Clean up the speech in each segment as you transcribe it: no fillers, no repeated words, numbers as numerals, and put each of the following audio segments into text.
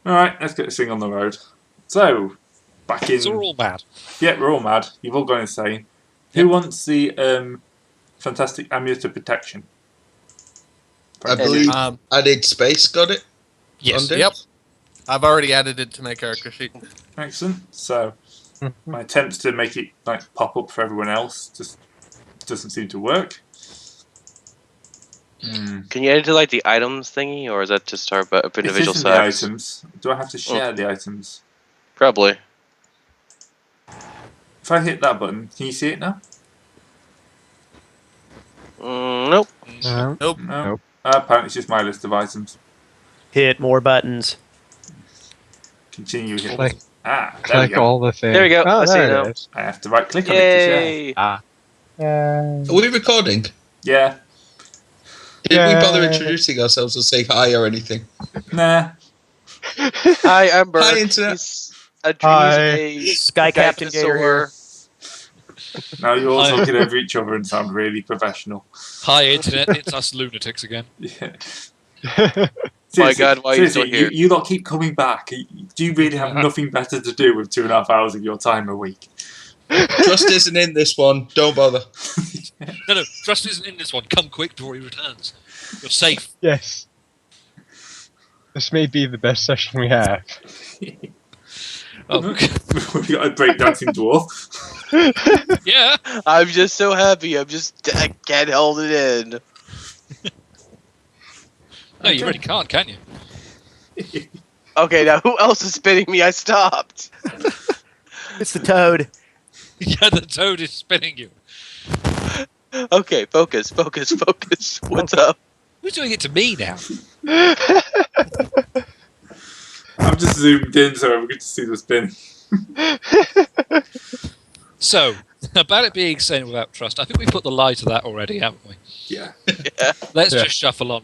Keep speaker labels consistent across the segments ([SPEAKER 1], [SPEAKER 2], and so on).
[SPEAKER 1] Alright, let's get this thing on the road. So, back in...
[SPEAKER 2] So we're all mad.
[SPEAKER 1] Yeah, we're all mad. You've all gone insane. Who wants the fantastic amulet of protection?
[SPEAKER 3] I believe added space got it.
[SPEAKER 2] Yes.
[SPEAKER 4] Yep. I've already added it to my character sheet.
[SPEAKER 1] Excellent. So, my attempts to make it like pop up for everyone else just doesn't seem to work.
[SPEAKER 5] Can you add it to like the items thingy, or is that just our individual
[SPEAKER 1] the
[SPEAKER 5] size?
[SPEAKER 1] items. Do I have to share the items?
[SPEAKER 5] Probably.
[SPEAKER 1] If I hit that button, can you see it now?
[SPEAKER 5] Nope.
[SPEAKER 4] Nope.
[SPEAKER 1] No. Apparently it's just my list of items.
[SPEAKER 6] Hit more buttons.
[SPEAKER 1] Continue hit.
[SPEAKER 7] Click,
[SPEAKER 1] there we
[SPEAKER 7] click
[SPEAKER 1] go.
[SPEAKER 7] all the things.
[SPEAKER 5] There we go.
[SPEAKER 7] Oh,
[SPEAKER 5] I see
[SPEAKER 7] there
[SPEAKER 5] now.
[SPEAKER 7] it is.
[SPEAKER 1] I have to right click on it to share.
[SPEAKER 5] Yay!
[SPEAKER 3] Are we recording?
[SPEAKER 1] Yeah.
[SPEAKER 3] Did we bother introducing ourselves or say hi or anything?
[SPEAKER 1] Nah.
[SPEAKER 5] Hi, I'm Bert.
[SPEAKER 3] Hi, Internet.
[SPEAKER 6] Sky Captain Gator here.
[SPEAKER 1] Now you're all talking over each other and sound really professional.
[SPEAKER 2] Hi, Internet. It's us lunatics again.
[SPEAKER 1] Yeah.
[SPEAKER 5] My God, why are you still here?
[SPEAKER 1] You lot keep coming back. Do you really have nothing better to do with 2.5 hours of your time a week?
[SPEAKER 3] Trust isn't in this one. Don't bother.
[SPEAKER 2] No, Trust isn't in this one. Come quick before he returns. You're safe.
[SPEAKER 7] Yes. This may be the best session we have.
[SPEAKER 2] Oh,
[SPEAKER 1] We got a breakdancing dwarf.
[SPEAKER 2] yeah.
[SPEAKER 5] I'm just so happy. I can't hold it in.
[SPEAKER 2] No, you really can't, can you?
[SPEAKER 5] Okay, now who else is spinning me? I stopped.
[SPEAKER 6] It's the toad.
[SPEAKER 2] Yeah, the toad is spinning you.
[SPEAKER 5] Okay, focus. What's up?
[SPEAKER 2] Who's doing it to me now?
[SPEAKER 1] I'm just zoomed in so we get to see the spin.
[SPEAKER 2] So, about it being sane without trust, I think we put the lie to that already, haven't we?
[SPEAKER 1] Yeah.
[SPEAKER 2] Let's just shuffle on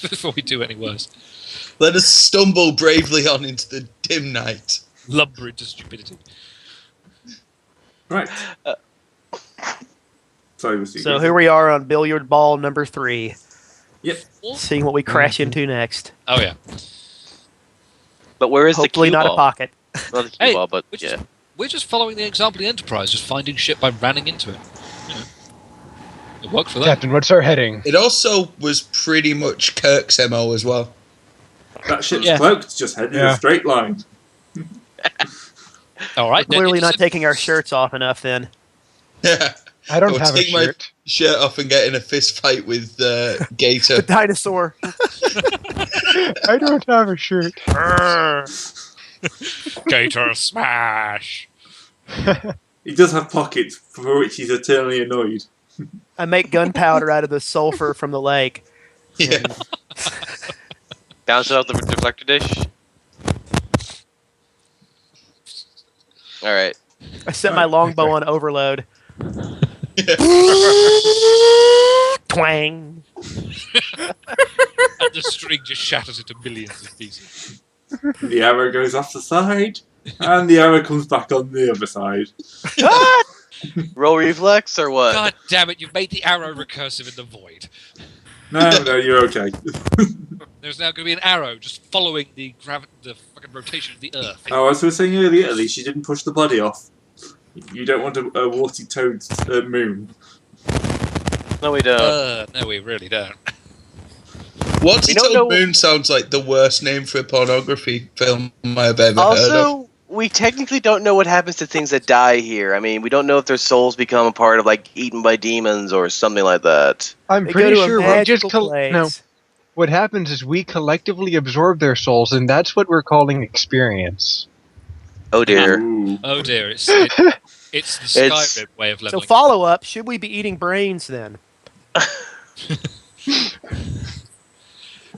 [SPEAKER 2] before we do any worse.
[SPEAKER 3] Let us stumble bravely on into the dim night.
[SPEAKER 2] Lumber into stupidity.
[SPEAKER 1] Right.
[SPEAKER 6] So here we are on billiard ball number 3.
[SPEAKER 1] Yep.
[SPEAKER 6] Seeing what we crash into next.
[SPEAKER 2] Oh, yeah.
[SPEAKER 5] But where is
[SPEAKER 6] Hopefully
[SPEAKER 5] the cue
[SPEAKER 6] not
[SPEAKER 5] ball?
[SPEAKER 6] a pocket.
[SPEAKER 5] Not the cue
[SPEAKER 2] Hey,
[SPEAKER 5] ball, but
[SPEAKER 2] which
[SPEAKER 5] yeah.
[SPEAKER 2] We're just following the example of the Enterprise, just finding shit by running into it. You know. It worked for them.
[SPEAKER 7] Captain, what's our heading?
[SPEAKER 3] It also was pretty much Kirk's MO as well.
[SPEAKER 1] That ship's cloaked, just heading in a straight line.
[SPEAKER 2] All right.
[SPEAKER 6] We're clearly not taking our shirts off enough then.
[SPEAKER 3] Yeah.
[SPEAKER 7] I don't have a
[SPEAKER 3] take my
[SPEAKER 7] shirt.
[SPEAKER 3] shirt off and get in a fist fight with Gator.
[SPEAKER 6] The dinosaur.
[SPEAKER 7] I don't have a shirt.
[SPEAKER 2] Gator smash.
[SPEAKER 1] He does have pockets for which he's eternally annoyed.
[SPEAKER 6] I make gunpowder out of the sulfur from the lake.
[SPEAKER 3] Yeah.
[SPEAKER 5] Bounce it off the deflector dish. All right.
[SPEAKER 6] I set my longbow on overload. Twang.
[SPEAKER 2] And the string just shatters into millions of pieces.
[SPEAKER 1] The arrow goes off the side, and the arrow comes back on the other side.
[SPEAKER 5] Roll reflex or what?
[SPEAKER 2] God damn it, you've made the arrow recursive in the void.
[SPEAKER 1] No, you're okay.
[SPEAKER 2] There's now going to be an arrow just following the fucking rotation of the Earth.
[SPEAKER 1] Oh, as we were saying earlier, at least you didn't push the body off. You don't want a warty toad moon.
[SPEAKER 5] No, we don't.
[SPEAKER 2] No, we really don't.
[SPEAKER 3] Warty Toad Moon sounds like the worst name for a pornography film I've ever heard of.
[SPEAKER 5] Also, we technically don't know what happens to things that die here. I mean, we don't know if their souls become a part of, like, eaten by demons or something like that.
[SPEAKER 7] I'm
[SPEAKER 6] They
[SPEAKER 7] pretty
[SPEAKER 6] go to a
[SPEAKER 7] sure we just
[SPEAKER 6] magical place.
[SPEAKER 7] no. What happens is we collectively absorb their souls, and that's what we're calling experience.
[SPEAKER 5] Oh dear.
[SPEAKER 1] Ooh.
[SPEAKER 2] Oh dear, it's the Skyrim way of
[SPEAKER 6] So
[SPEAKER 2] leveling.
[SPEAKER 6] follow up, should we be eating brains then?
[SPEAKER 3] I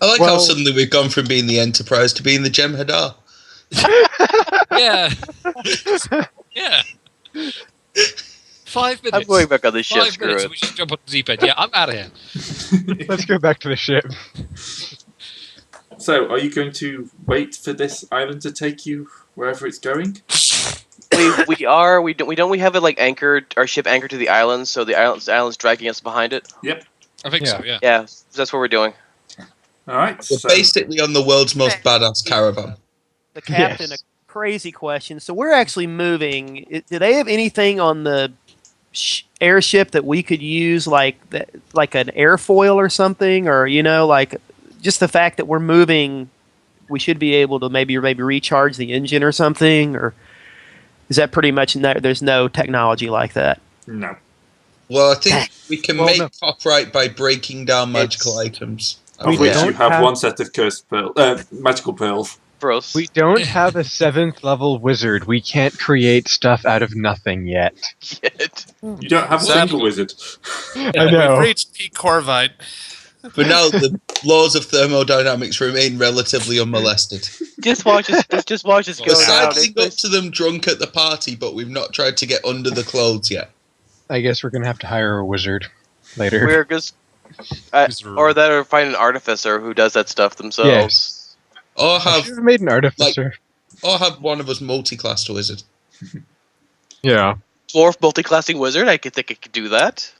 [SPEAKER 3] like how suddenly we've gone from being the Enterprise to being the Jem'Hadar.
[SPEAKER 2] Yeah. Yeah. 5 minutes.
[SPEAKER 5] I'm going back on the ship,
[SPEAKER 2] 5
[SPEAKER 5] screw
[SPEAKER 2] minutes
[SPEAKER 5] it.
[SPEAKER 2] and we should jump on the deep end. Yeah, I'm out of here.
[SPEAKER 7] Let's go back to the ship.
[SPEAKER 1] So, are you going to wait for this island to take you wherever it's going?
[SPEAKER 5] We are. We don't. We have it like anchored. Our ship anchored to the island, so the island's dragging us behind it.
[SPEAKER 1] Yep.
[SPEAKER 2] I think so, yeah.
[SPEAKER 5] Yeah, that's what we're doing.
[SPEAKER 1] All right.
[SPEAKER 3] We're basically on the world's most badass caravan.
[SPEAKER 6] the captain
[SPEAKER 7] Yes.
[SPEAKER 6] a crazy question. So we're actually moving. Do they have anything on the airship that we could use, like an airfoil or something, or like just the fact that we're moving, we should be able to maybe recharge the engine or something, or is that pretty much there's no technology like that?
[SPEAKER 1] No.
[SPEAKER 3] Well, I think we can
[SPEAKER 7] Well,
[SPEAKER 3] make
[SPEAKER 7] no.
[SPEAKER 3] copyright by breaking down magical items.
[SPEAKER 1] Of which you have one set of cursed magical pearls.
[SPEAKER 5] Gross.
[SPEAKER 7] We don't have a 7th level wizard. We can't create stuff out of nothing yet.
[SPEAKER 5] Yet.
[SPEAKER 1] You don't have a
[SPEAKER 4] Sadly.
[SPEAKER 1] single wizard.
[SPEAKER 7] I know.
[SPEAKER 4] We've reached peak Corvite.
[SPEAKER 3] For now, the laws of thermodynamics remain relatively unmolested.
[SPEAKER 5] Just watch us. Just watch us
[SPEAKER 3] We're
[SPEAKER 5] go down.
[SPEAKER 3] sidling up to them drunk at the party, but we've not tried to get under the clothes yet.
[SPEAKER 7] I guess we're gonna have to hire a wizard later.
[SPEAKER 5] We're just, or find an artificer who does that stuff themselves.
[SPEAKER 7] Yes.
[SPEAKER 3] Or
[SPEAKER 7] I
[SPEAKER 3] have
[SPEAKER 7] should have made an artificer.
[SPEAKER 3] one of us multi-class to wizard.
[SPEAKER 7] Yeah.
[SPEAKER 5] Dwarf multi-classing wizard. I think I could do that.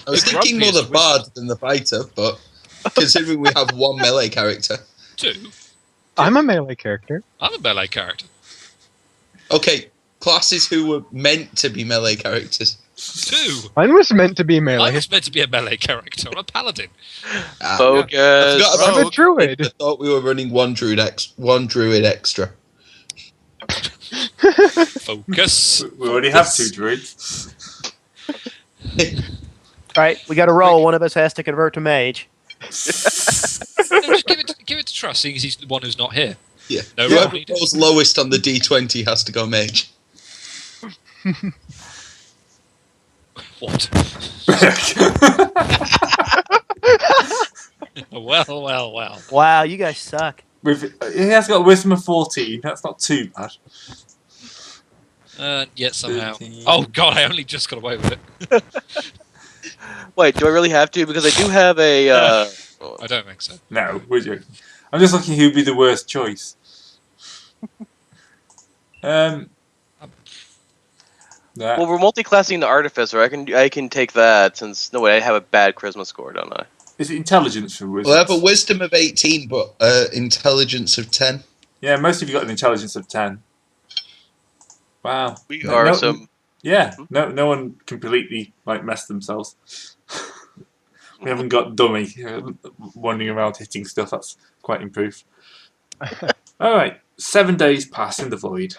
[SPEAKER 3] I was
[SPEAKER 2] The
[SPEAKER 3] thinking more the
[SPEAKER 2] grumpiest
[SPEAKER 3] bard
[SPEAKER 2] wizard.
[SPEAKER 3] than the fighter, but considering we have one melee character.
[SPEAKER 2] 2.
[SPEAKER 7] I'm a melee character.
[SPEAKER 2] I'm a melee character.
[SPEAKER 3] Okay, classes who were meant to be melee characters.
[SPEAKER 2] 2.
[SPEAKER 7] Mine was meant to be
[SPEAKER 2] I
[SPEAKER 7] melee.
[SPEAKER 2] was meant to be a melee character. I'm a paladin.
[SPEAKER 3] I
[SPEAKER 5] Focus.
[SPEAKER 3] forgot about
[SPEAKER 7] I'm a druid.
[SPEAKER 3] I thought we were running one druid extra.
[SPEAKER 2] Focus.
[SPEAKER 1] We already have 2 druids.
[SPEAKER 6] All right, we got to roll. One of us has to convert to mage.
[SPEAKER 2] No, just give it to Trust, seeing as he's the one who's not here.
[SPEAKER 3] Yeah.
[SPEAKER 2] No,
[SPEAKER 3] Whoever
[SPEAKER 2] right, needed.
[SPEAKER 3] rolls lowest on the D20 has to go mage.
[SPEAKER 2] What? Well.
[SPEAKER 6] Wow, you guys suck.
[SPEAKER 1] He has got a wisdom of 14. That's not too bad.
[SPEAKER 2] Yet somehow.
[SPEAKER 1] 13.
[SPEAKER 2] Oh god, I only just got away with it.
[SPEAKER 5] Wait, do I really have to? Because I do have a.
[SPEAKER 2] I don't think so.
[SPEAKER 1] No, would you? I'm just looking who'd be the worst choice. That.
[SPEAKER 5] Well, we're multi-classing the artificer. I can take that since I have a bad charisma score, don't I?
[SPEAKER 1] Is it intelligence for wizards?
[SPEAKER 3] Well, I have a wisdom of 18, but intelligence of 10.
[SPEAKER 1] Yeah, most of you got an intelligence of 10. Wow.
[SPEAKER 5] We are some.
[SPEAKER 1] Yeah, no one completely messed themselves. We haven't got dummy wandering around hitting stuff. That's quite improved. All right, 7 days pass in the void.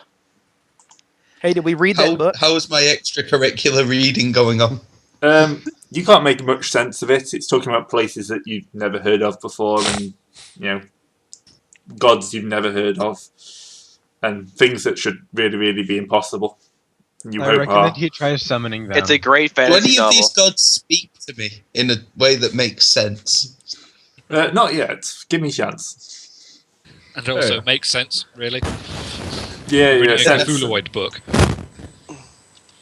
[SPEAKER 6] Hey, did we read that book?
[SPEAKER 3] How is my extracurricular reading going on?
[SPEAKER 1] You can't make much sense of it. It's talking about places that you've never heard of before, and gods you've never heard of, and things that should really, really be impossible. You
[SPEAKER 7] I
[SPEAKER 1] hope
[SPEAKER 7] recommend
[SPEAKER 1] are.
[SPEAKER 7] he tries summoning them.
[SPEAKER 5] It's a great
[SPEAKER 3] Do
[SPEAKER 5] fantasy
[SPEAKER 3] any of
[SPEAKER 5] novel.
[SPEAKER 3] these gods speak to me in a way that makes sense?
[SPEAKER 1] Not yet. Give me a chance.
[SPEAKER 2] And also makes sense, really.
[SPEAKER 1] Yeah,
[SPEAKER 2] Reading
[SPEAKER 1] yeah.
[SPEAKER 2] a
[SPEAKER 1] sense.
[SPEAKER 2] Cthulhuoid book.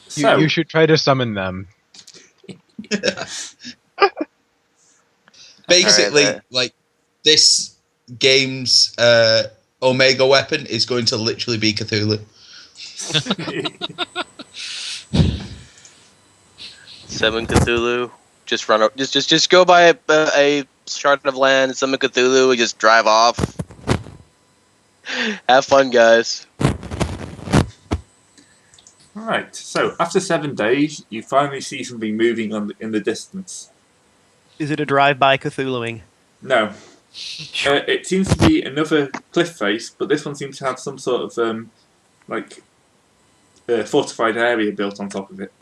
[SPEAKER 1] So,
[SPEAKER 7] You should try to summon them.
[SPEAKER 3] Basically,
[SPEAKER 5] Alright,
[SPEAKER 3] this game's Omega weapon is going to literally be Cthulhu.
[SPEAKER 5] Summon Cthulhu. Just run. Just go by a shard of land. Summon Cthulhu and just drive off. Have fun, guys.
[SPEAKER 1] Alright, so after 7 days, you finally see something moving in the distance.
[SPEAKER 6] Is it a drive-by Cthulhuing?
[SPEAKER 1] No. It seems to be another cliff face, but this one seems to have some sort of fortified area built on top of it.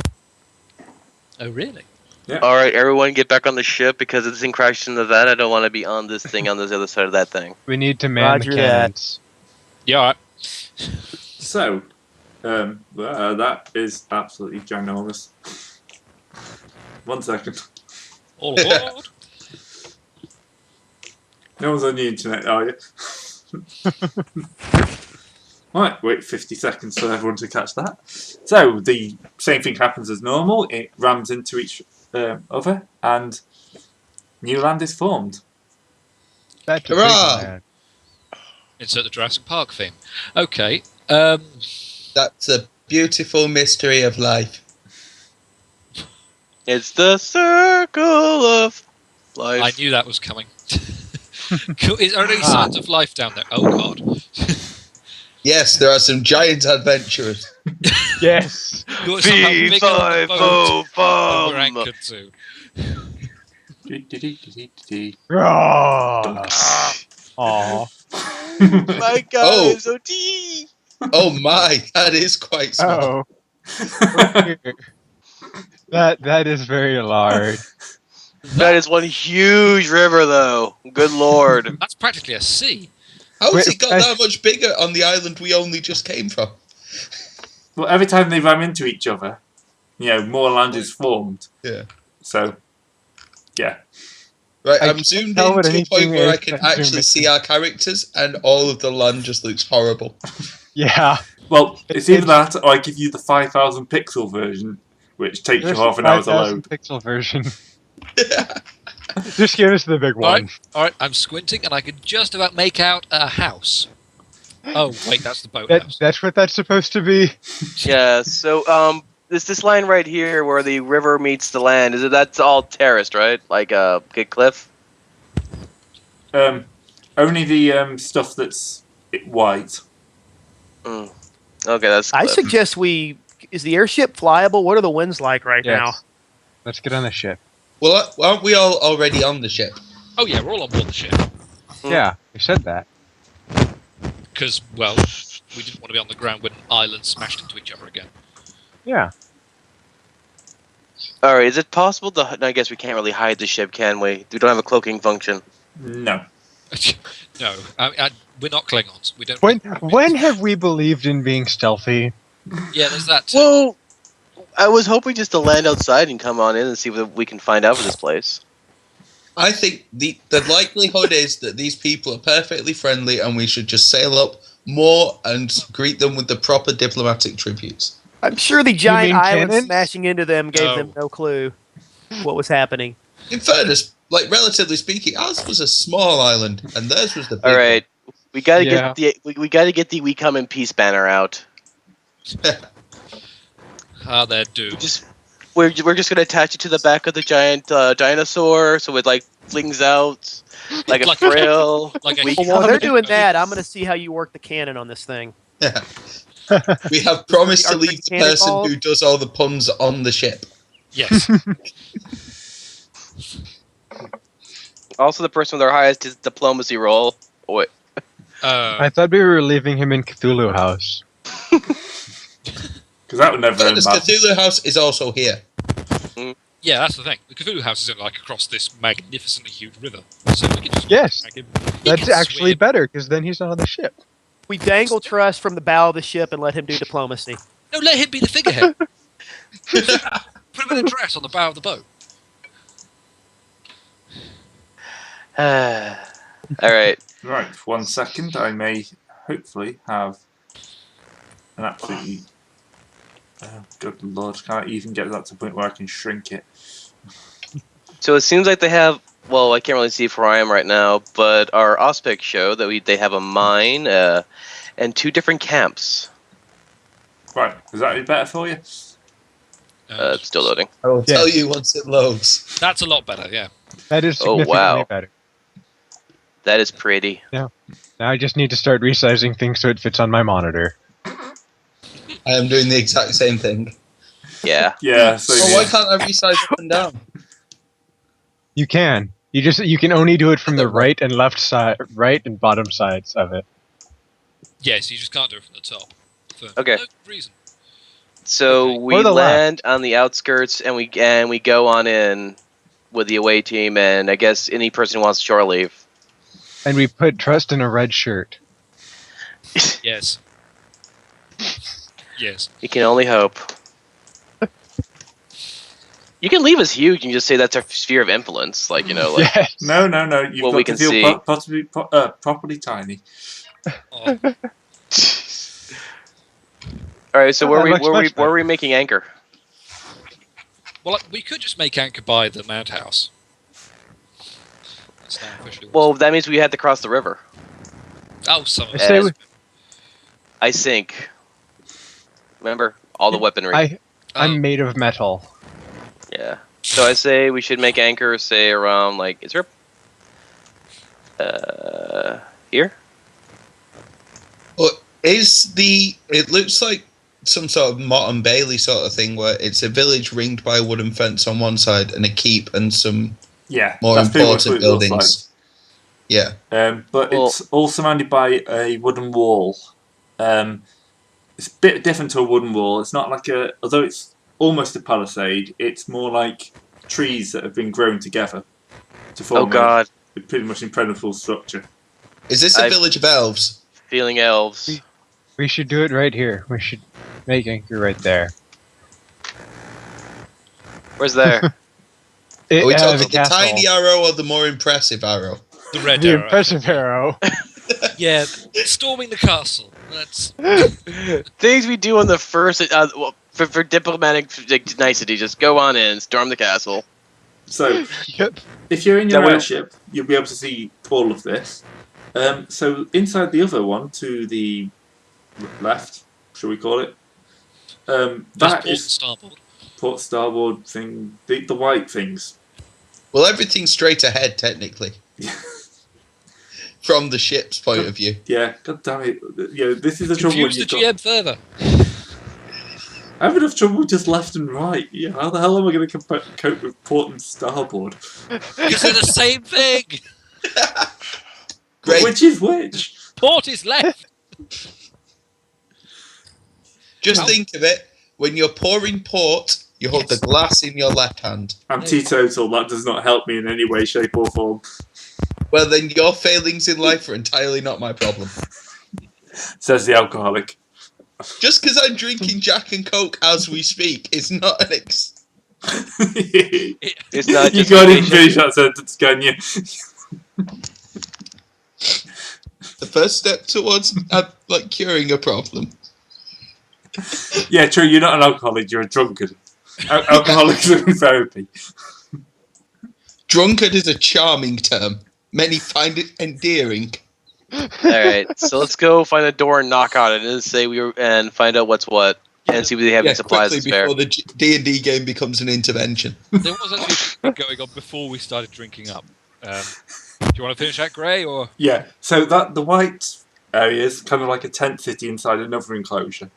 [SPEAKER 2] Oh, really?
[SPEAKER 5] All right, everyone, get back on the ship because it's in crash into that. I don't want to be on this thing on this other side of that thing.
[SPEAKER 7] We need to man
[SPEAKER 6] Roger
[SPEAKER 7] the
[SPEAKER 6] that.
[SPEAKER 7] cannons.
[SPEAKER 2] Yeah, alright.
[SPEAKER 1] So, that is absolutely ginormous. 1 second.
[SPEAKER 2] All aboard.
[SPEAKER 1] No one's on the internet, are you? Right, wait 50 seconds for everyone to catch that. So, the same thing happens as normal. It rams into each other, and new land is formed.
[SPEAKER 7] That's a
[SPEAKER 3] Hurrah!
[SPEAKER 7] big man.
[SPEAKER 2] Insert the Jurassic Park theme. Okay.
[SPEAKER 3] That's a beautiful mystery of life.
[SPEAKER 5] It's the circle of life.
[SPEAKER 2] I knew that was coming. Cool. Is there any signs of life down there? Oh God.
[SPEAKER 3] Yes, there are some giant adventurers.
[SPEAKER 7] Yes.
[SPEAKER 2] You're somehow bigger on the boat than we're
[SPEAKER 5] Fee-fi-fo-fum.
[SPEAKER 2] anchored to.
[SPEAKER 7] Aw.
[SPEAKER 5] My God,
[SPEAKER 3] Oh.
[SPEAKER 5] I'm so tea.
[SPEAKER 3] Oh my, that is quite small.
[SPEAKER 7] Oh. That is very large.
[SPEAKER 5] That is one huge river, though. Good lord.
[SPEAKER 2] That's practically a sea.
[SPEAKER 3] How has
[SPEAKER 7] Wait,
[SPEAKER 3] it got that much bigger on the island we only just came from?
[SPEAKER 1] Well, every time they ram into each other, more land is formed.
[SPEAKER 3] Yeah.
[SPEAKER 1] So, yeah.
[SPEAKER 3] Right,
[SPEAKER 7] I
[SPEAKER 3] I'm
[SPEAKER 7] can't
[SPEAKER 3] zoomed
[SPEAKER 7] tell
[SPEAKER 3] in
[SPEAKER 7] what
[SPEAKER 3] to a
[SPEAKER 7] anything
[SPEAKER 3] point where
[SPEAKER 7] is
[SPEAKER 3] I can
[SPEAKER 7] that zoom
[SPEAKER 3] actually
[SPEAKER 7] in.
[SPEAKER 3] see our characters, and all of the land just looks horrible.
[SPEAKER 7] Yeah.
[SPEAKER 1] Well, it's either
[SPEAKER 7] It's-
[SPEAKER 1] that or I give you the 5,000 pixel version, which takes
[SPEAKER 7] There's
[SPEAKER 1] you half an hour to
[SPEAKER 7] 5,000
[SPEAKER 1] load.
[SPEAKER 7] pixel version. Just give us the big one.
[SPEAKER 2] Alright, I'm squinting and I can just about make out a house. Oh, wait, that's the boathouse.
[SPEAKER 7] That's what that's supposed to be.
[SPEAKER 5] Yeah, so, this line right here where the river meets the land, that's all terraced, right? Like a good cliff?
[SPEAKER 1] Only the stuff that's white.
[SPEAKER 5] Okay, that's
[SPEAKER 6] I
[SPEAKER 5] cliff.
[SPEAKER 6] suggest is the airship flyable? What are the winds like right now?
[SPEAKER 7] Yes. Let's get on the ship.
[SPEAKER 3] Well, aren't we all already on the ship?
[SPEAKER 2] Oh yeah, we're all on board the ship.
[SPEAKER 7] Yeah, you said that.
[SPEAKER 2] Because, well, we didn't want to be on the ground when islands smashed into each other again.
[SPEAKER 7] Yeah.
[SPEAKER 5] Alright, is it possible to... I guess we can't really hide the ship, can we? We don't have a cloaking function.
[SPEAKER 1] No.
[SPEAKER 2] No, we're not Klingons. We don't.
[SPEAKER 7] When have we believed in being stealthy?
[SPEAKER 2] Yeah, there's that. Too.
[SPEAKER 5] Well, I was hoping just to land outside and come on in and see what we can find out for this place.
[SPEAKER 3] I think the likelihood is that these people are perfectly friendly and we should just sail up more and greet them with the proper diplomatic tributes.
[SPEAKER 6] I'm sure the giant
[SPEAKER 7] mean
[SPEAKER 6] island
[SPEAKER 7] cannons?
[SPEAKER 6] smashing into them gave
[SPEAKER 2] No.
[SPEAKER 6] them no clue what was happening.
[SPEAKER 3] In fairness, relatively speaking, ours was a small island and theirs was the big
[SPEAKER 5] Alright, we gotta
[SPEAKER 7] Yeah.
[SPEAKER 5] get we gotta get the "We Come in Peace" banner out.
[SPEAKER 3] one.
[SPEAKER 2] Ah, they're doomed.
[SPEAKER 5] We're just gonna attach it to the back of the giant dinosaur, so it flings out like a
[SPEAKER 2] Like-
[SPEAKER 5] frill.
[SPEAKER 2] like a
[SPEAKER 5] We
[SPEAKER 2] huge-
[SPEAKER 6] Well, while
[SPEAKER 5] come
[SPEAKER 6] they're
[SPEAKER 5] in
[SPEAKER 6] doing
[SPEAKER 5] peace.
[SPEAKER 6] that, I'm going to see how you work the cannon on this thing.
[SPEAKER 3] Yeah. We have promised to
[SPEAKER 6] Are
[SPEAKER 3] leave the
[SPEAKER 6] mechanic
[SPEAKER 3] person
[SPEAKER 6] balls?
[SPEAKER 3] who does all the puns on the ship.
[SPEAKER 2] Yes.
[SPEAKER 5] Also, the person with our highest diplomacy roll. Oh, wait.
[SPEAKER 7] I thought we were leaving him in Cthulhu House.
[SPEAKER 1] Because that would never end
[SPEAKER 3] Fairness,
[SPEAKER 1] bad.
[SPEAKER 3] Cthulhu House is also here.
[SPEAKER 2] Yeah, that's the thing. The Cthulhu house isn't like across this magnificently huge river. So we can just
[SPEAKER 7] Yes.
[SPEAKER 2] drag him. He
[SPEAKER 7] That's
[SPEAKER 2] can
[SPEAKER 7] actually
[SPEAKER 2] swim.
[SPEAKER 7] better, because then he's not on the ship.
[SPEAKER 6] We dangle Truss from the bow of the ship and let him do diplomacy.
[SPEAKER 2] No, let him be the figurehead. Put him in a dress on the bow of the boat.
[SPEAKER 5] Alright.
[SPEAKER 1] Right, 1 second. I may hopefully have an absolutely... Oh, good lord, can't even get that to the point where I can shrink it.
[SPEAKER 5] So it seems like they have. Well, I can't really see from where I am right now, but our Auspic show that they have a mine and 2 different camps.
[SPEAKER 1] Right, is that any better for you?
[SPEAKER 5] It's still loading.
[SPEAKER 3] I will
[SPEAKER 7] Yeah.
[SPEAKER 3] tell you once it loads.
[SPEAKER 2] That's a lot better, yeah.
[SPEAKER 7] That is
[SPEAKER 5] Oh,
[SPEAKER 7] significantly
[SPEAKER 5] wow.
[SPEAKER 7] better.
[SPEAKER 5] That is pretty.
[SPEAKER 7] Now I just need to start resizing things so it fits on my monitor.
[SPEAKER 3] I am doing the exact same thing.
[SPEAKER 5] Yeah.
[SPEAKER 1] Yeah, so
[SPEAKER 3] So why can't I resize up and down?
[SPEAKER 7] You can. You can only do it from the right and left side, right and bottom sides of it.
[SPEAKER 2] Yes, you just can't do it from the top. For
[SPEAKER 5] Okay.
[SPEAKER 2] no reason.
[SPEAKER 5] So
[SPEAKER 2] Okay.
[SPEAKER 5] we
[SPEAKER 7] Or the
[SPEAKER 5] land on the outskirts and we go on in with the away team, and I guess any person who wants shore leave.
[SPEAKER 7] And we put Trust in a red shirt.
[SPEAKER 2] Yes. Yes.
[SPEAKER 5] You can only hope. You can leave us huge and just say that's our sphere of influence, like
[SPEAKER 7] Yes.
[SPEAKER 1] No, you've
[SPEAKER 5] Well,
[SPEAKER 1] got
[SPEAKER 5] we
[SPEAKER 1] to
[SPEAKER 5] can
[SPEAKER 1] feel
[SPEAKER 5] see.
[SPEAKER 1] possibly properly tiny.
[SPEAKER 2] Oh,
[SPEAKER 5] All right. So
[SPEAKER 7] Oh,
[SPEAKER 5] where
[SPEAKER 7] that looks much
[SPEAKER 5] are we making anchor?
[SPEAKER 2] well, we could just make anchor by the madhouse. That's now officially what's-
[SPEAKER 5] Well, that means we had to cross the river.
[SPEAKER 2] oh, some of
[SPEAKER 7] I
[SPEAKER 2] it.
[SPEAKER 7] say
[SPEAKER 5] As-
[SPEAKER 7] we-
[SPEAKER 5] I sink. Remember all the weaponry.
[SPEAKER 2] Oh,
[SPEAKER 7] I'm made of metal.
[SPEAKER 5] Yeah. So I say we should make anchor, say around is there Here?
[SPEAKER 3] But it looks like some sort of Mott and Bailey sort of thing where it's a village ringed by a wooden fence on one side and a keep and some
[SPEAKER 1] Yeah,
[SPEAKER 3] more
[SPEAKER 1] that's pretty much what
[SPEAKER 3] important
[SPEAKER 1] it looks
[SPEAKER 3] buildings. Yeah.
[SPEAKER 1] But
[SPEAKER 5] Well-
[SPEAKER 1] it's all surrounded by a wooden wall. It's a bit different to a wooden wall. It's not like although it's almost a palisade, it's more like trees that have been grown together to form
[SPEAKER 5] Oh god,
[SPEAKER 1] a pretty much impregnable structure.
[SPEAKER 3] Is this a
[SPEAKER 5] I-
[SPEAKER 3] village of elves?
[SPEAKER 5] feeling elves.
[SPEAKER 7] We should do it right here. We should make anchor right there.
[SPEAKER 5] Where's there?
[SPEAKER 3] Are we talking the
[SPEAKER 7] castle.
[SPEAKER 3] tiny arrow or the more impressive arrow?
[SPEAKER 2] The red
[SPEAKER 7] The
[SPEAKER 2] arrow.
[SPEAKER 7] impressive arrow.
[SPEAKER 2] Yeah, storming the castle. That's
[SPEAKER 5] Things we do on the first, well, for diplomatic nicety, just go on in, storm the castle.
[SPEAKER 1] So,
[SPEAKER 7] Yep.
[SPEAKER 1] if you're in your
[SPEAKER 5] That way-
[SPEAKER 1] airship, you'll be able to see all of this. So, inside the other one, to the left, shall we call it? That
[SPEAKER 2] port
[SPEAKER 1] is
[SPEAKER 2] starboard.
[SPEAKER 1] port starboard thing, the white things.
[SPEAKER 3] Well, everything's straight ahead, technically. From the ship's point of view.
[SPEAKER 1] Yeah, god damn it. This is the trouble when
[SPEAKER 2] Confuse the
[SPEAKER 1] you've got...
[SPEAKER 2] GM further.
[SPEAKER 1] I have enough trouble with just left and right. Yeah, how the hell am I going to cope with port and starboard?
[SPEAKER 2] Because they're the same thing.
[SPEAKER 3] Great.
[SPEAKER 1] Which is which?
[SPEAKER 2] Port is left.
[SPEAKER 3] Just
[SPEAKER 2] Ow.
[SPEAKER 3] think of it. When you're pouring port, you hold the glass in your left hand.
[SPEAKER 1] I'm teetotal. That does not help me in any way, shape, or form.
[SPEAKER 3] Well, then your failings in life are entirely not my problem.
[SPEAKER 1] Says the alcoholic.
[SPEAKER 3] Just because I'm drinking Jack and Coke as we speak is not an
[SPEAKER 5] It's not
[SPEAKER 1] You
[SPEAKER 5] just
[SPEAKER 1] can't even
[SPEAKER 5] location.
[SPEAKER 1] finish that sentence, can you?
[SPEAKER 3] the first step towards curing a problem.
[SPEAKER 1] Yeah, true. You're not an alcoholic. You're a drunkard. Alcoholics are in therapy.
[SPEAKER 3] Drunkard is a charming term. Many find it endearing.
[SPEAKER 5] Alright, so let's go find a door and knock on it and say and find out what's what. And see if they have any supplies to
[SPEAKER 3] quickly
[SPEAKER 5] spare.
[SPEAKER 3] before the D&D game becomes an intervention.
[SPEAKER 2] There was actually something going on before we started drinking up. Do you want to finish that, Gray, or
[SPEAKER 1] Yeah. So the white area is kind of like a tent city inside another enclosure.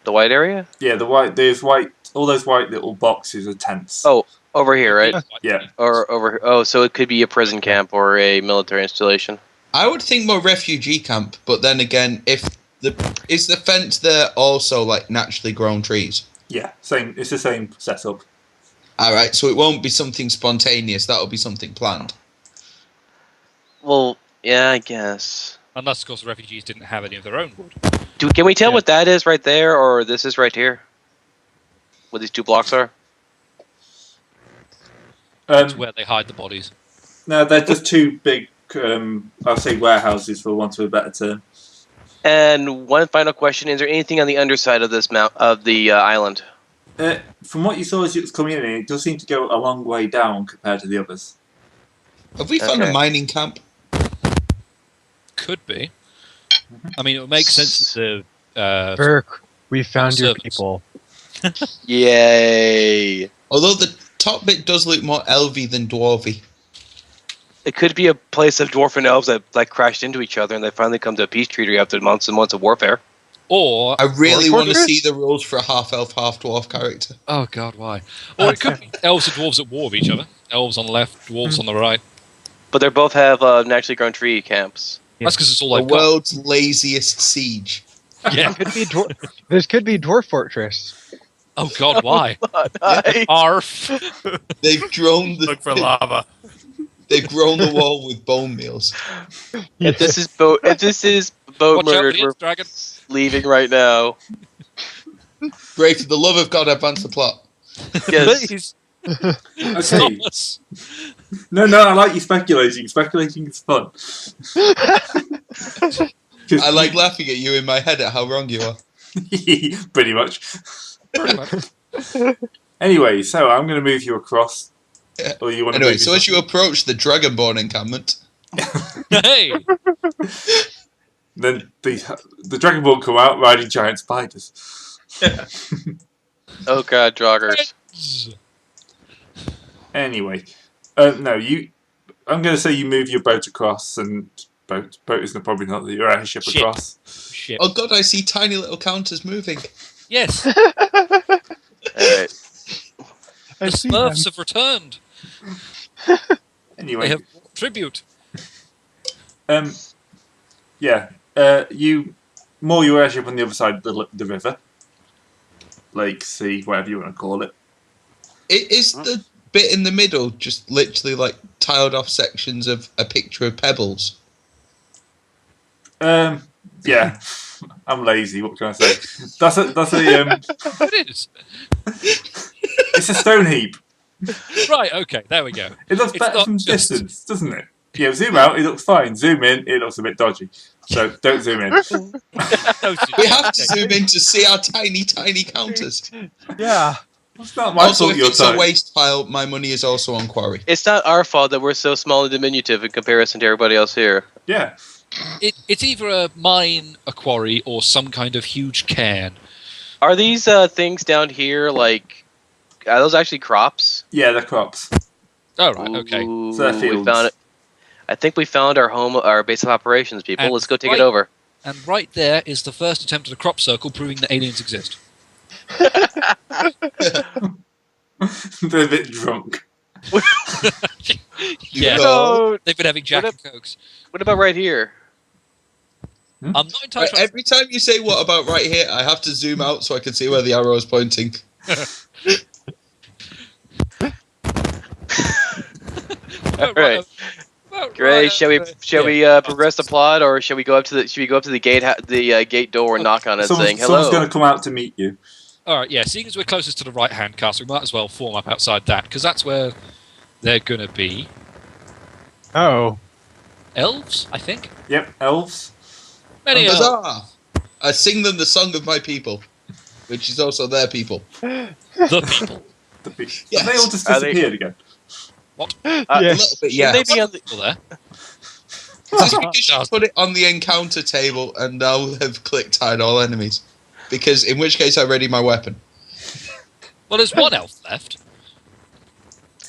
[SPEAKER 5] The white area?
[SPEAKER 1] Yeah, there's white. All those white little boxes are tents.
[SPEAKER 5] Oh, over here, right?
[SPEAKER 1] Yeah.
[SPEAKER 5] Or over. Oh, so it could be a prison camp or a military installation.
[SPEAKER 3] I would think more refugee camp, but then again, is the fence there also like naturally grown trees?
[SPEAKER 1] Yeah. Same. It's the same setup.
[SPEAKER 3] All right, so it won't be something spontaneous. That'll be something planned.
[SPEAKER 5] Well, yeah, I guess.
[SPEAKER 2] unless of course the refugees didn't have any of their own wood.
[SPEAKER 5] Can we tell
[SPEAKER 7] Yeah.
[SPEAKER 5] what that is right there, or this is right here? What these two blocks are?
[SPEAKER 2] That's where they hide the bodies.
[SPEAKER 1] No, they're just two big, I'll say warehouses for want of a better term.
[SPEAKER 5] And one final question: is there anything on the underside of this island?
[SPEAKER 1] From what you saw as you was coming in, it does seem to go a long way down compared to the others.
[SPEAKER 3] Have we found
[SPEAKER 5] Okay.
[SPEAKER 3] a mining camp?
[SPEAKER 2] Could be. I mean, it would make sense that the
[SPEAKER 7] Burke, we found your
[SPEAKER 2] servants.
[SPEAKER 7] people.
[SPEAKER 5] Yay!
[SPEAKER 3] Although the top bit does look more elvy than dwarvy.
[SPEAKER 5] It could be a place of dwarf and elves that like crashed into each other, and they finally come to a peace treaty after months and months of warfare.
[SPEAKER 2] or
[SPEAKER 3] I really
[SPEAKER 7] Dwarf
[SPEAKER 3] want to
[SPEAKER 7] fortress?
[SPEAKER 3] see the rules for a half elf, half dwarf character.
[SPEAKER 2] oh god, why? Or it could be elves and dwarves at war with each other. Elves on the left, dwarves on the right.
[SPEAKER 5] But they both have naturally grown tree camps.
[SPEAKER 7] Yeah.
[SPEAKER 2] That's because it's all
[SPEAKER 3] The
[SPEAKER 2] they've got.
[SPEAKER 3] world's laziest siege.
[SPEAKER 2] Yeah.
[SPEAKER 7] Could be this could be dwarf fortress.
[SPEAKER 2] Oh god, why?
[SPEAKER 5] Nice.
[SPEAKER 2] Arf.
[SPEAKER 3] They've grown
[SPEAKER 4] Look for lava.
[SPEAKER 3] they've grown the wall with bone meals.
[SPEAKER 5] If this is boat
[SPEAKER 2] Watch out for
[SPEAKER 5] murdered,
[SPEAKER 2] the
[SPEAKER 5] we're
[SPEAKER 2] Ents dragon.
[SPEAKER 5] leaving right now.
[SPEAKER 3] Great, for the love of God, advance the plot.
[SPEAKER 5] Yes.
[SPEAKER 2] Please.
[SPEAKER 1] Okay.
[SPEAKER 2] Stop us.
[SPEAKER 1] No, I like you speculating. Speculating is fun. 'Cause
[SPEAKER 3] I like laughing at you in my head at how wrong you are.
[SPEAKER 1] pretty much.
[SPEAKER 2] Pretty much.
[SPEAKER 1] Anyway, so I'm going to move you across.
[SPEAKER 3] Yeah.
[SPEAKER 1] Or you want to
[SPEAKER 3] Anyway,
[SPEAKER 1] move
[SPEAKER 3] so as you approach the Dragonborn encampment,
[SPEAKER 2] Hey.
[SPEAKER 1] then the Dragonborn come out riding giant spiders.
[SPEAKER 5] Oh god, joggers.
[SPEAKER 1] Anyway, No, you. I'm going to say you move your boat across, and boat is probably not your airship
[SPEAKER 2] Ship.
[SPEAKER 1] across.
[SPEAKER 2] Ship.
[SPEAKER 3] Oh god, I see tiny little counters moving.
[SPEAKER 2] Yes,
[SPEAKER 5] All right.
[SPEAKER 2] the Smurfs have returned.
[SPEAKER 1] Anyway,
[SPEAKER 2] They have brought tribute.
[SPEAKER 1] yeah. You moor your airship on the other side of the river, lake, sea, whatever you want to call it.
[SPEAKER 3] Is the bit in the middle just literally like tiled off sections of a picture of pebbles?
[SPEAKER 1] Yeah. I'm lazy. What can I say? That's a
[SPEAKER 2] It is.
[SPEAKER 1] it's a stone heap.
[SPEAKER 2] Right, okay, there we go.
[SPEAKER 1] It looks
[SPEAKER 2] It's
[SPEAKER 1] better
[SPEAKER 2] not
[SPEAKER 1] from
[SPEAKER 2] just-
[SPEAKER 1] distance, doesn't it? Yeah, zoom out, it looks fine. Zoom in, it looks a bit dodgy. So don't zoom in.
[SPEAKER 2] No,
[SPEAKER 3] We have to
[SPEAKER 2] okay.
[SPEAKER 3] zoom in to see our tiny counters.
[SPEAKER 7] Yeah.
[SPEAKER 1] It's not my
[SPEAKER 3] Also,
[SPEAKER 1] fault
[SPEAKER 3] if
[SPEAKER 1] your
[SPEAKER 3] it's a
[SPEAKER 1] time.
[SPEAKER 3] waste pile, my money is also on quarry.
[SPEAKER 5] It's not our fault that we're so small and diminutive in comparison to everybody else here.
[SPEAKER 1] Yeah.
[SPEAKER 2] It's either a mine, a quarry, or some kind of huge cairn.
[SPEAKER 5] Are these things down here like? Are those actually crops?
[SPEAKER 1] Yeah, they're crops.
[SPEAKER 2] Oh, right, okay.
[SPEAKER 5] Ooh,
[SPEAKER 1] So they're
[SPEAKER 5] we
[SPEAKER 1] fields.
[SPEAKER 5] found it. I think we found our base of operations, people.
[SPEAKER 2] And
[SPEAKER 5] Let's go take
[SPEAKER 2] right-
[SPEAKER 5] it over.
[SPEAKER 2] And right there is the first attempt at a crop circle proving that aliens exist.
[SPEAKER 1] They're a bit drunk.
[SPEAKER 2] Yeah,
[SPEAKER 3] No.
[SPEAKER 2] they've been having Jack and Cokes.
[SPEAKER 5] What about right here?
[SPEAKER 2] I'm not entirely
[SPEAKER 3] Right,
[SPEAKER 2] sure.
[SPEAKER 3] every time you say what about right here, I have to zoom out so I can see where the arrow is pointing.
[SPEAKER 5] All right. Great. Shall we progress the plot, or shall we go up to the gate door and knock on it, saying
[SPEAKER 1] Someone's
[SPEAKER 5] hello?
[SPEAKER 1] going to come out to meet you.
[SPEAKER 2] All right, yeah. Seeing as we're closest to the right-hand castle, we might as well form up outside that because that's where they're gonna be.
[SPEAKER 7] Oh.
[SPEAKER 2] Elves, I think.
[SPEAKER 1] Yep, elves.
[SPEAKER 2] Many elves.
[SPEAKER 3] Huzzah! I sing them the song of my people, which is also their people.
[SPEAKER 2] The people.
[SPEAKER 3] Yes.
[SPEAKER 1] Have they all just
[SPEAKER 5] Are they-
[SPEAKER 1] disappeared again?
[SPEAKER 3] A
[SPEAKER 7] Yes.
[SPEAKER 3] little bit,
[SPEAKER 5] Should
[SPEAKER 3] yeah.
[SPEAKER 5] they be on the?
[SPEAKER 2] People there.
[SPEAKER 3] Just because you put it on the encounter table and I'll have click tied all enemies. Because in which case I ready my weapon.
[SPEAKER 2] Well, there's one elf left.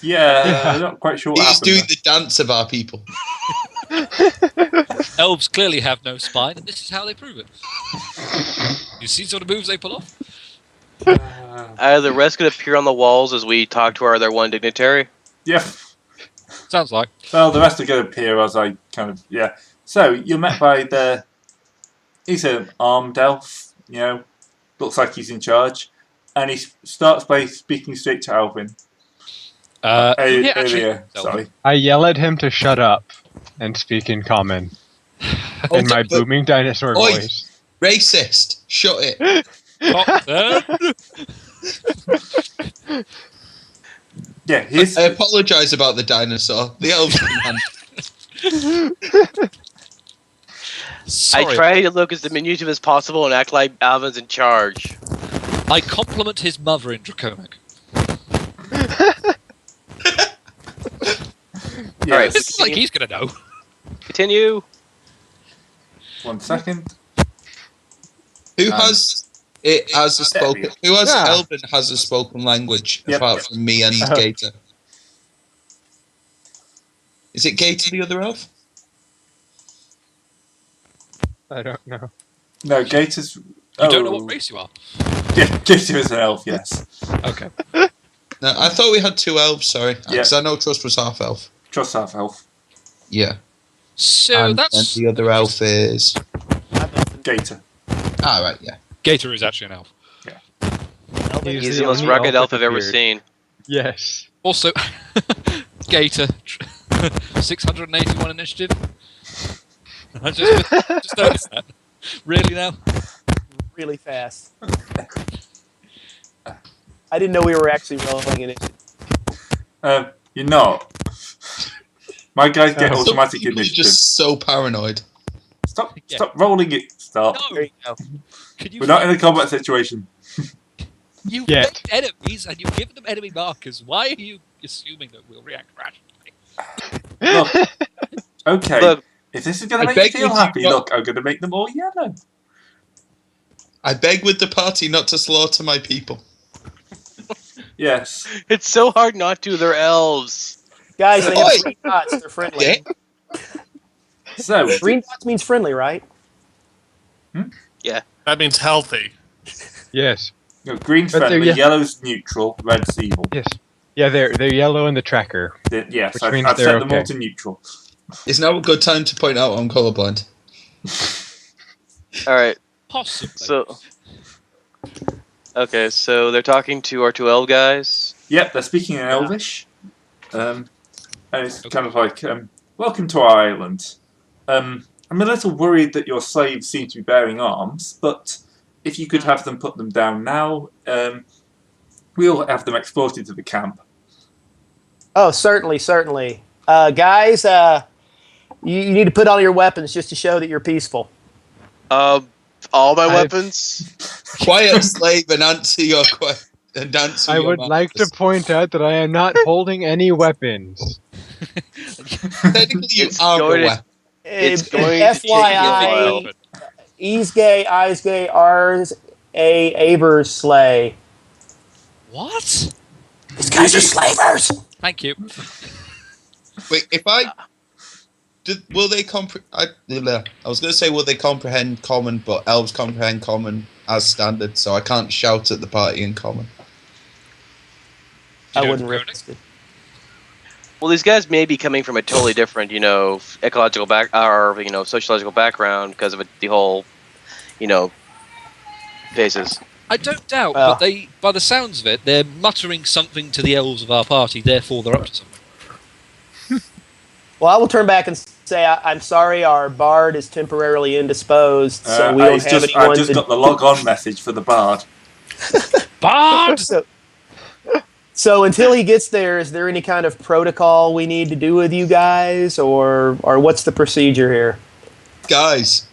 [SPEAKER 1] Yeah, I'm not quite sure what
[SPEAKER 3] He's
[SPEAKER 1] happened.
[SPEAKER 3] doing
[SPEAKER 1] there.
[SPEAKER 3] the dance of our people.
[SPEAKER 2] Elves clearly have no spine, and this is how they prove it. You see sort of moves they pull off?
[SPEAKER 5] Are the rest going to appear on the walls as we talk to our other one dignitary?
[SPEAKER 1] Yeah.
[SPEAKER 2] Sounds like.
[SPEAKER 1] Well, the rest are going to appear as I kind of So you're met by he's an armed elf. You know, looks like he's in charge, and he starts by speaking straight to Alvin. Earlier, sorry.
[SPEAKER 7] I yell at him to shut up and speak in common. In my booming dinosaur
[SPEAKER 3] Oi.
[SPEAKER 7] voice.
[SPEAKER 3] Racist! Shut it!
[SPEAKER 1] Yeah, he's
[SPEAKER 3] I apologise about the dinosaur. The elves can handle
[SPEAKER 2] Sorry.
[SPEAKER 5] I try to look as diminutive as possible and act like Alvin's in charge.
[SPEAKER 2] I compliment his mother in Draconic.
[SPEAKER 1] yeah.
[SPEAKER 5] Alright,
[SPEAKER 2] It's like he's gonna know.
[SPEAKER 5] Continue.
[SPEAKER 1] 1 second.
[SPEAKER 3] Who has it as a
[SPEAKER 1] there we
[SPEAKER 3] spoken?
[SPEAKER 1] go.
[SPEAKER 3] Who has
[SPEAKER 7] Yeah.
[SPEAKER 3] Elven has a spoken language
[SPEAKER 1] Yep.
[SPEAKER 3] apart from me and Gator? Is it Gator the other elf?
[SPEAKER 7] I don't know.
[SPEAKER 1] No, Gator's.
[SPEAKER 2] You don't know what race you are.
[SPEAKER 1] Yeah, Gator is an elf. Yes.
[SPEAKER 2] Okay.
[SPEAKER 3] No, I thought we had two elves. Sorry,
[SPEAKER 1] Yeah.
[SPEAKER 3] because I know Trust was half elf.
[SPEAKER 1] Trust half elf.
[SPEAKER 3] Yeah,
[SPEAKER 2] So
[SPEAKER 3] and
[SPEAKER 2] that's
[SPEAKER 3] the other elf is.
[SPEAKER 1] Gator.
[SPEAKER 3] Ah, right, yeah.
[SPEAKER 2] Gator is actually an elf.
[SPEAKER 5] He's the most rugged elf I've ever seen.
[SPEAKER 7] Yes.
[SPEAKER 2] Also, Gator, 681 initiative. I just noticed that. Really now?
[SPEAKER 6] Really fast. I didn't know we were actually rolling in it.
[SPEAKER 1] You're not. My guys get
[SPEAKER 7] Some
[SPEAKER 1] automatic
[SPEAKER 3] People are
[SPEAKER 1] initiative.
[SPEAKER 3] just so paranoid.
[SPEAKER 1] Stop!
[SPEAKER 2] Yeah.
[SPEAKER 1] Stop rolling it. Stop.
[SPEAKER 2] No.
[SPEAKER 6] There you go.
[SPEAKER 2] Could you
[SPEAKER 1] We're not in a combat situation.
[SPEAKER 2] You've
[SPEAKER 7] Yet.
[SPEAKER 2] met enemies and you've given them enemy markers. Why are you assuming that we'll react rationally?
[SPEAKER 1] Look. Okay.
[SPEAKER 5] Look,
[SPEAKER 1] If this is going
[SPEAKER 3] I
[SPEAKER 1] to make you
[SPEAKER 3] beg
[SPEAKER 1] feel
[SPEAKER 3] you,
[SPEAKER 1] happy,
[SPEAKER 3] you got-
[SPEAKER 1] look, I'm going to make them all yellow.
[SPEAKER 3] I beg with the party not to slaughter my people.
[SPEAKER 1] Yes.
[SPEAKER 5] it's so hard not to. They're elves.
[SPEAKER 6] Guys, they have
[SPEAKER 3] Oi!
[SPEAKER 6] green dots. They're friendly.
[SPEAKER 3] Yeah.
[SPEAKER 1] So,
[SPEAKER 6] Green dots means friendly, right?
[SPEAKER 4] That means healthy.
[SPEAKER 7] Yes.
[SPEAKER 1] green's
[SPEAKER 7] But they're
[SPEAKER 1] friendly,
[SPEAKER 7] ye-
[SPEAKER 1] yellow's neutral, red's evil.
[SPEAKER 7] Yes. Yeah, they're yellow in the tracker.
[SPEAKER 1] Yes,
[SPEAKER 7] Which
[SPEAKER 1] I've
[SPEAKER 7] means
[SPEAKER 1] set
[SPEAKER 7] they're
[SPEAKER 1] them all
[SPEAKER 7] okay.
[SPEAKER 1] to neutral.
[SPEAKER 3] It's now a good time to point out I'm colorblind.
[SPEAKER 5] All right.
[SPEAKER 2] Possibly.
[SPEAKER 5] So, okay, so they're talking to our two elf guys.
[SPEAKER 1] Yep, they're speaking in Elvish. And it's kind of like, welcome to our island. I'm a little worried that your slaves seem to be bearing arms, but if you could have them put them down now, we'll have them exported to the camp.
[SPEAKER 6] Oh, certainly, certainly. Guys, you need to put on your weapons just to show that you're peaceful.
[SPEAKER 5] All my weapons.
[SPEAKER 3] Quiet, slave, and answer your question. And answer
[SPEAKER 7] I
[SPEAKER 3] your
[SPEAKER 7] would like to
[SPEAKER 3] masters.
[SPEAKER 7] point out that I am not holding any weapons.
[SPEAKER 3] Technically, you
[SPEAKER 5] It's
[SPEAKER 3] are
[SPEAKER 5] going
[SPEAKER 3] a
[SPEAKER 5] to-
[SPEAKER 3] weapon.
[SPEAKER 5] It's going to take you a while.
[SPEAKER 6] FYI, E's gay, I's gay, R's a Avers slay.
[SPEAKER 2] What?
[SPEAKER 6] These guys are slavers.
[SPEAKER 2] Thank you.
[SPEAKER 3] Wait, if I will they I was going to say will they comprehend common, but elves comprehend common as standard, so I can't shout at the party in common.
[SPEAKER 6] I
[SPEAKER 2] You know
[SPEAKER 6] wouldn't
[SPEAKER 2] Draconic?
[SPEAKER 6] risk it.
[SPEAKER 5] Well, these guys may be coming from a totally different, ecological or sociological background because of the whole, phases.
[SPEAKER 2] I don't doubt,
[SPEAKER 6] Well.
[SPEAKER 2] but they, by the sounds of it, they're muttering something to the elves of our party. Therefore, they're up to something.
[SPEAKER 6] Well, I will turn back and say I'm sorry. Our bard is temporarily indisposed, so we don't have anyone
[SPEAKER 1] I've just
[SPEAKER 6] to.
[SPEAKER 1] got the log on message for the bard.
[SPEAKER 2] Bard!
[SPEAKER 6] So until he gets there, is there any kind of protocol we need to do with you guys, or what's the procedure here?
[SPEAKER 3] Guys,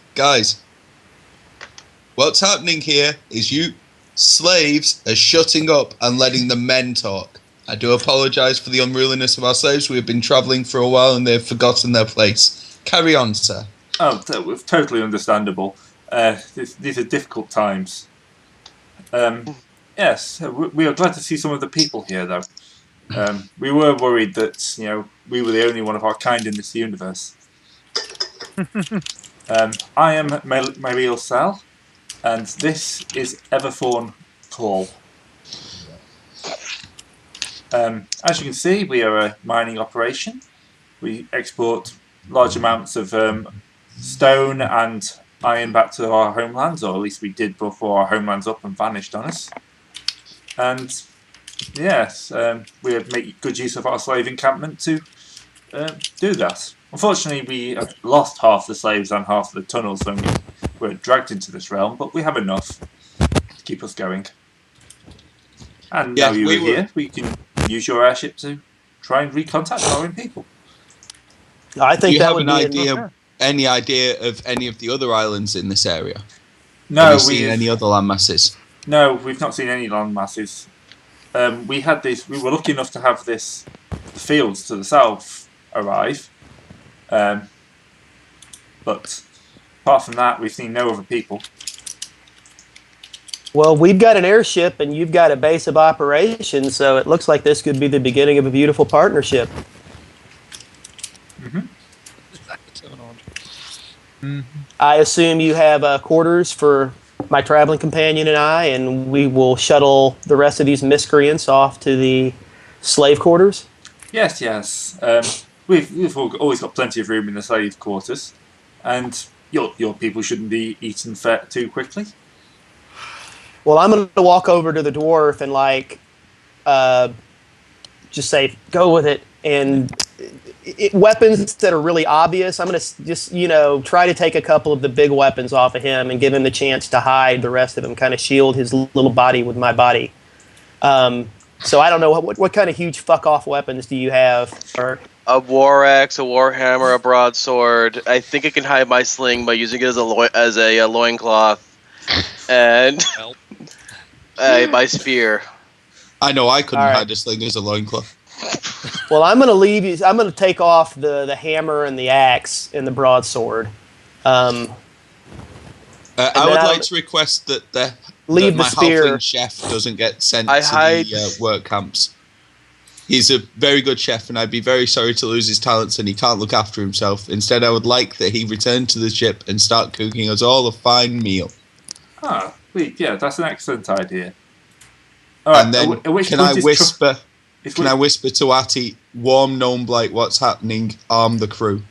[SPEAKER 3] what's happening here is you slaves are shutting up and letting the men talk. I do apologise for the unruliness of our slaves. We have been travelling for a while and they've forgotten their place. Carry on, sir.
[SPEAKER 1] Oh, totally understandable. These are difficult times. Yes, we are glad to see some of the people here, though. We were worried that we were the only one of our kind in this universe. I am Mariel Sal, and this is Everthorn Call. As you can see, we are a mining operation. We export large amounts of stone and iron back to our homelands, or at least we did before our homelands up and vanished on us. And yes, we make good use of our slave encampment to do that. Unfortunately, we have lost half the slaves and half the tunnels when we were dragged into this realm, but we have enough to keep us going. And now you're here, we can use your airship to try and recontact our own people.
[SPEAKER 6] I think
[SPEAKER 3] Do you
[SPEAKER 6] that
[SPEAKER 3] have
[SPEAKER 6] would
[SPEAKER 3] an
[SPEAKER 6] be
[SPEAKER 3] idea? Any idea of any of the other islands in this area?
[SPEAKER 1] No,
[SPEAKER 3] Have you seen any other landmasses?
[SPEAKER 1] No, we've not seen any land masses. We were lucky enough to have the fields to the south arrive. But apart from that, we've seen no other people.
[SPEAKER 6] Well, we've got an airship and you've got a base of operations, so it looks like this could be the beginning of a beautiful partnership. I assume you have quarters for my traveling companion and I, and we will shuttle the rest of these miscreants off to the slave quarters.
[SPEAKER 1] Yes. We've always got plenty of room in the slave quarters, and your people shouldn't be eaten fat too quickly.
[SPEAKER 6] Well, I'm going to walk over to the dwarf and just say, go with it. And weapons that are really obvious, I'm going to just, try to take a couple of the big weapons off of him and give him the chance to hide the rest of him, kind of shield his little body with my body. So I don't know, what kind of huge fuck-off weapons do you have? Or
[SPEAKER 5] A war axe, a war hammer, a broadsword. I think I can hide my sling by using it as a loincloth. And my spear.
[SPEAKER 3] I know I couldn't
[SPEAKER 6] All right.
[SPEAKER 3] hide a sling as a loincloth.
[SPEAKER 6] Well, I'm going to leave you. I'm going to take off the hammer and the axe and the broadsword.
[SPEAKER 3] I would
[SPEAKER 6] then
[SPEAKER 3] like to request that
[SPEAKER 6] leave
[SPEAKER 3] my
[SPEAKER 6] the spear.
[SPEAKER 3] halfling chef doesn't get sent
[SPEAKER 5] I
[SPEAKER 3] to
[SPEAKER 5] hide-
[SPEAKER 3] the work camps. He's a very good chef, and I'd be very sorry to lose his talents and he can't look after himself. Instead, I would like that he return to the ship and start cooking us all a fine meal.
[SPEAKER 1] Ah, yeah, that's an excellent idea. All right,
[SPEAKER 3] And then, can I whisper to Atty, warm Gnome Blight, what's happening, arm the crew?